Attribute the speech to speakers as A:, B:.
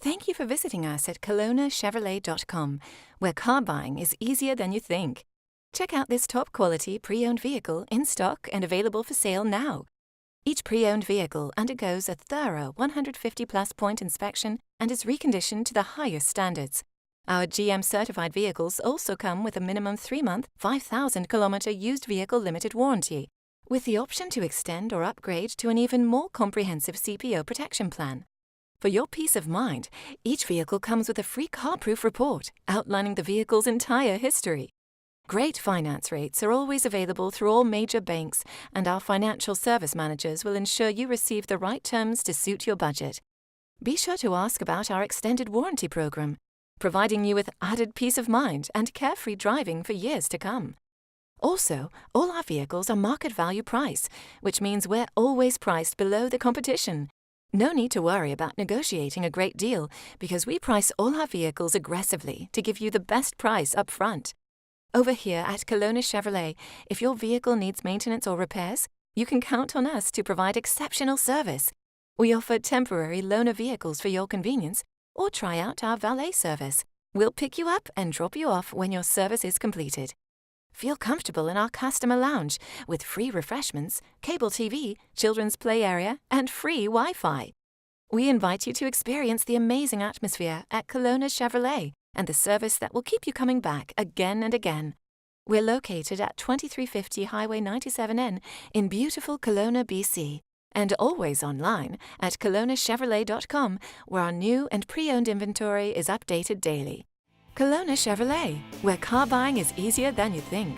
A: Thank you for visiting us at KelownaChevrolet.com, where car buying is easier than you think. Check out this top-quality pre-owned vehicle in stock and available for sale now. Each pre-owned vehicle undergoes a thorough 150-plus point inspection and is reconditioned to the highest standards. Our GM-certified vehicles also come with a minimum 3-month, 5,000-kilometer used vehicle limited warranty, with the option to extend or upgrade to an even more comprehensive CPO protection plan. For your peace of mind, each vehicle comes with a free car-proof report outlining the vehicle's entire history. Great finance rates are always available through all major banks, and our financial service managers will ensure you receive the right terms to suit your budget. Be sure to ask about our extended warranty program, providing you with added peace of mind and carefree driving for years to come. Also, all our vehicles are market value price, which means we're always priced below the competition. No need to worry about negotiating a great deal, because we price all our vehicles aggressively to give you the best price up front. Over here at Kelowna Chevrolet, if your vehicle needs maintenance or repairs, you can count on us to provide exceptional service. We offer temporary loaner vehicles for your convenience, or try out our valet service. We'll pick you up and drop you off when your service is completed. Feel comfortable in our customer lounge with free refreshments, cable TV, children's play area, and free Wi-Fi. We invite you to experience the amazing atmosphere at Kelowna Chevrolet and the service that will keep you coming back again and again. We're located at 2350 Highway 97N in beautiful Kelowna, BC, and always online at KelownaChevrolet.com, where our new and pre-owned inventory is updated daily. Kelowna Chevrolet, where car buying is easier than you think.